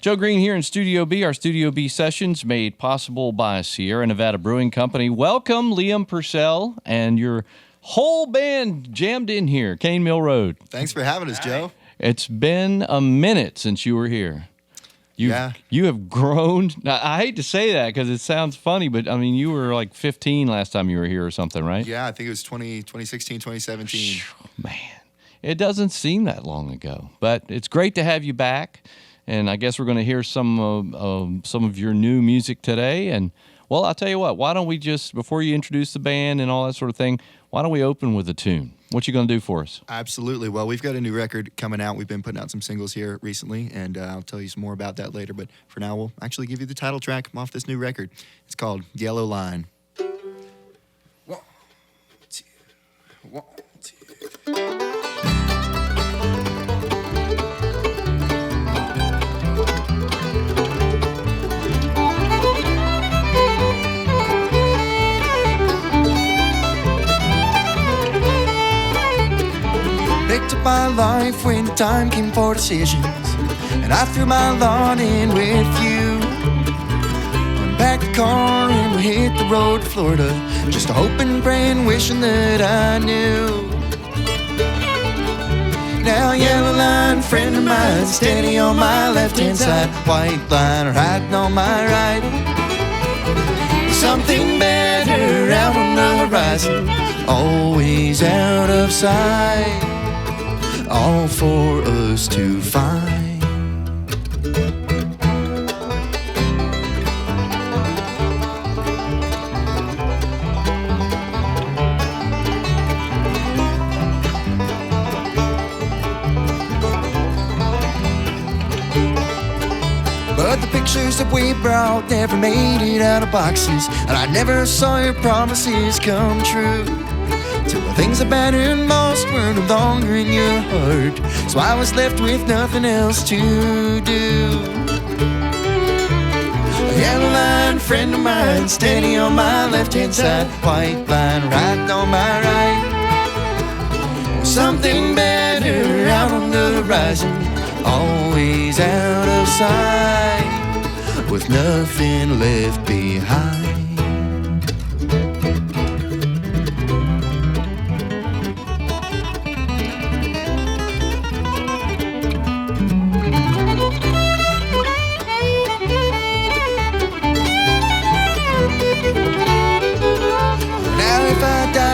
Joe Greene here in Studio B. Our Studio B sessions made possible by Sierra Nevada Brewing Company. Welcome, Liam Purcell, and your whole band jammed in here, Cane Mill Road. Thanks for having us, Joe. It's been a minute since you were here. You have grown. Now, I hate to say that because it sounds funny, but I mean, you were like 15 last time you were here or something, right? Yeah, I think it was 2016, 2017. Man, it doesn't seem that long ago, but it's great to have you back. And I guess we're going to hear some of your new music today. And, well, I'll tell you what, why don't we just, before you introduce the band and all that sort of thing, why don't we open with a tune? What you going to do for us? Absolutely. Well, we've got a new record coming out. We've been putting out some singles here recently, and I'll tell you some more about that later. But for now, we'll actually give you the title track off this new record. It's called Yellow Line. 1, 2, 1, 2. Picked up my life when the time came for decisions, and I threw my lot in with you. Unpacked the car and we hit the road to Florida, just hoping, praying, wishing that I knew. Now yellow line, friend of mine, steady on my left-hand side, white line riding on my right. Something better out on the horizon, always out of sight, all for us to find. But the pictures that we brought never made it out of boxes, and I never saw your promises come true. Till the things that mattered most were no longer in your heart, so I was left with nothing else to do. A yellow line, friend of mine, steady on my left-hand side, white line right on my right. Something better out on the horizon, always out of sight, with nothing left behind.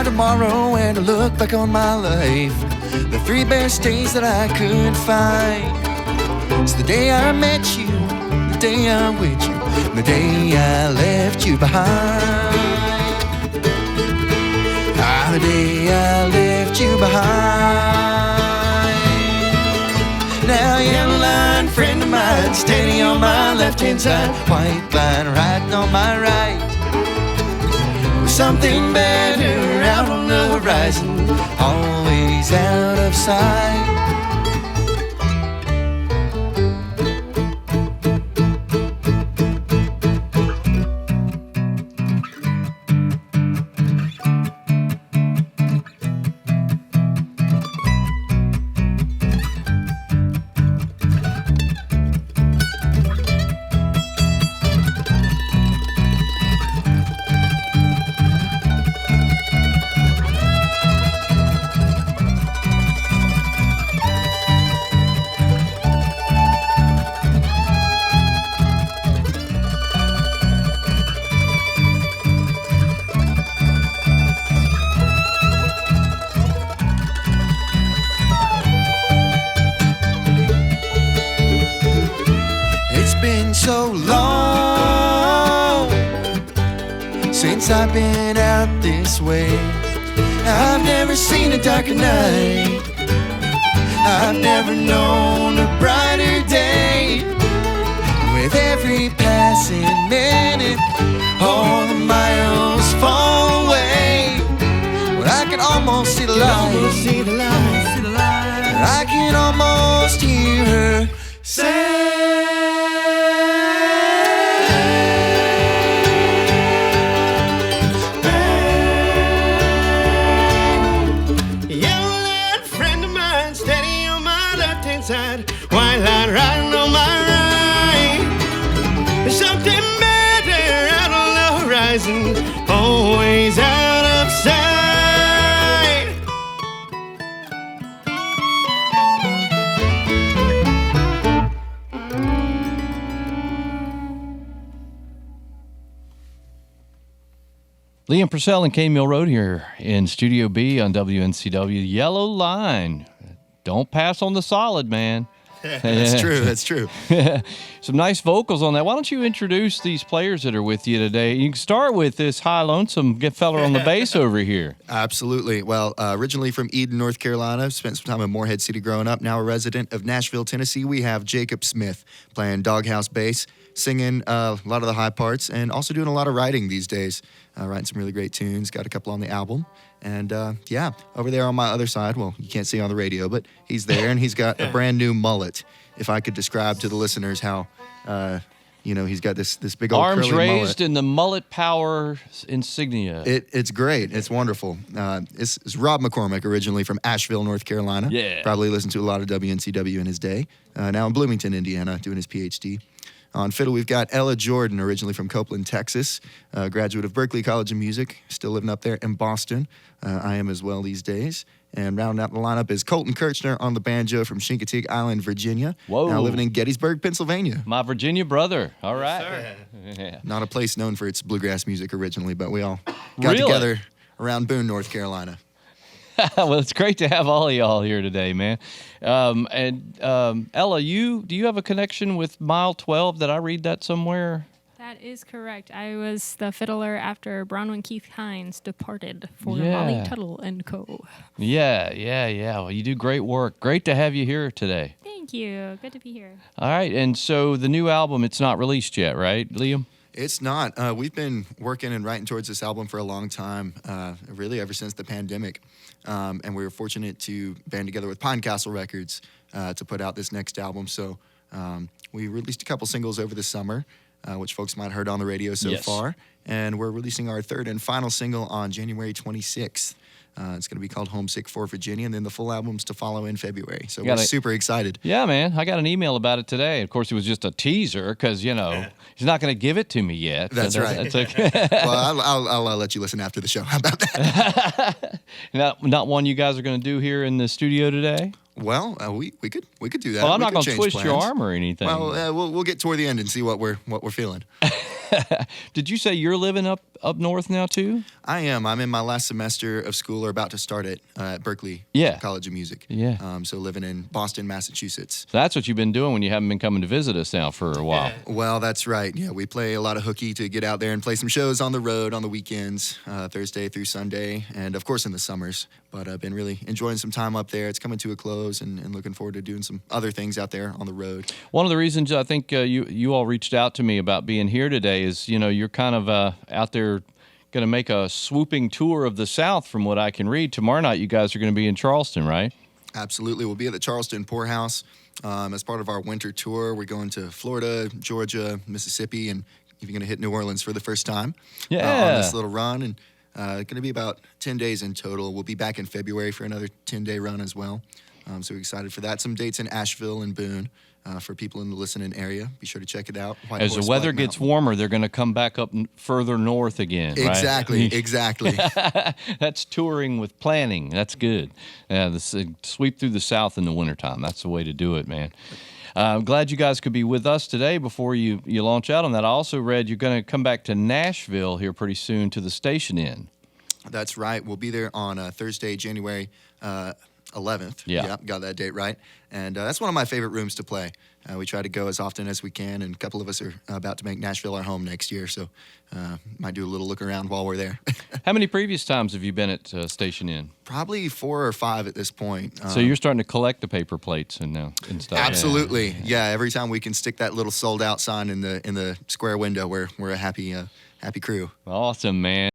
Tomorrow and I look back on my life, the 3 best days that I could find. It's the day I met you, the day I'm with you, the day I left you behind. The day I left you behind. Now yellow line, friend of mine, steady on my left-hand side, white line riding on my right. Something better out on the horizon, always out of sight. So long since I've been out this way, I've never seen a darker night, I've never known a brighter day. With every passing minute, all the miles fall away, but I can almost see the light, I can almost hear her say, white line riding on my right. horizon, always out of sight. Liam Purcell and K Mill Road here in Studio B on WNCW. Yellow Line. Don't pass on the solid, man. That's true. That's true. Some nice vocals on that. Why don't you introduce these players that are with you today? You can start with this high lonesome fella on the bass over here. Absolutely. Well, originally from Eden, North Carolina, spent some time in Morehead City growing up. Now a resident of Nashville, Tennessee. We have Jacob Smith playing doghouse bass, singing a lot of the high parts, and also doing a lot of writing these days. Writing some really great tunes. Got a couple on the album. And yeah, over there on my other side, well, you can't see on the radio, but he's there, and he's got a brand new mullet. If I could describe to the listeners how, he's got this big old arms curly raised mullet. in the mullet power insignia. It's great. It's wonderful. It's Rob McCormick, originally from Asheville, North Carolina. Yeah. Probably listened to a lot of WNCW in his day. Now in Bloomington, Indiana, doing his PhD. On fiddle, we've got Ella Jordan, originally from Copeland, Texas, graduate of Berklee College of Music, still living up there in Boston. I am as well these days. And rounding out the lineup is Colton Kirchner on the banjo from Chincoteague Island, Virginia. Whoa. Now living in Gettysburg, Pennsylvania. My Virginia brother. All right. Yeah. Not a place known for its bluegrass music originally, but we all got Really? together around Boone, North Carolina. Well, it's great to have all of y'all here today, man. Ella, do you have a connection with Mile 12? Did I read that somewhere? That is correct. I was the fiddler after Bronwyn Keith Hines departed for Yeah. Molly Tuttle and Co. Yeah. Well, you do great work. Great to have you here today. Thank you. Good to be here. All right, and so the new album, it's not released yet, right, Liam? It's not. We've been working and writing towards this album for a long time, really ever since the pandemic. And we were fortunate to band together with Pine Castle Records to put out this next album. So we released a couple singles over the summer, which folks might have heard on the radio so Yes. far. And we're releasing our third and final single on January 26th. It's going to be called Homesick for Virginia, and then the full album's to follow in February. So we're super excited. Yeah, man. I got an email about it today. Of course, it was just a teaser because, he's not going to give it to me yet. That's right. That's okay. Well, I'll let you listen after the show. How about that? Not one you guys are going to do here in the studio today? Well, we could do that. Well, I'm We not could going to change twist your plans. arm or anything. Well, we'll get toward the end and see what we're feeling. Did you say you're living up north now, too? I am. I'm in my last semester of school, or about to start it at Berklee Yeah. College of Music. Yeah. So living in Boston, Massachusetts. So that's what you've been doing when you haven't been coming to visit us now for a while. Well, that's right. Yeah, we play a lot of hooky to get out there and play some shows on the road on the weekends, Thursday through Sunday, and of course in the summers. But I've been really enjoying some time up there. It's coming to a close, and looking forward to doing some other things out there on the road. One of the reasons I think you all reached out to me about being here today is, you're kind of out there going to make a swooping tour of the South from what I can read. Tomorrow night you guys are going to be in Charleston, right? Absolutely. We'll be at the Charleston Poorhouse as part of our winter tour. We're going to Florida, Georgia, Mississippi, and even going to hit New Orleans for the first time on this little run. And going to be about 10 days in total. We'll be back in February for another 10-day run as well. So we're excited for that. Some dates in Asheville and Boone for people in the listening area. Be sure to check it out. White As Horse the weather Black gets Mountain. warmer, they're going to come back up further north again, right? Exactly. That's touring with planning. That's good. Yeah, sweep through the South in the wintertime. That's the way to do it, man. I'm glad you guys could be with us today before you launch out on that. I also read you're going to come back to Nashville here pretty soon to the Station Inn. That's right. We'll be there on Thursday, January 11th. Yeah. Yep, got that date right. And that's one of my favorite rooms to play. We try to go as often as we can, and a couple of us are about to make Nashville our home next year, so might do a little look around while we're there. How many previous times have you been at Station Inn? Probably 4 or 5 at this point. So you're starting to collect the paper plates and stuff. Absolutely. Yeah, every time we can stick that little sold out sign in the square window, we're a happy crew. Awesome, man.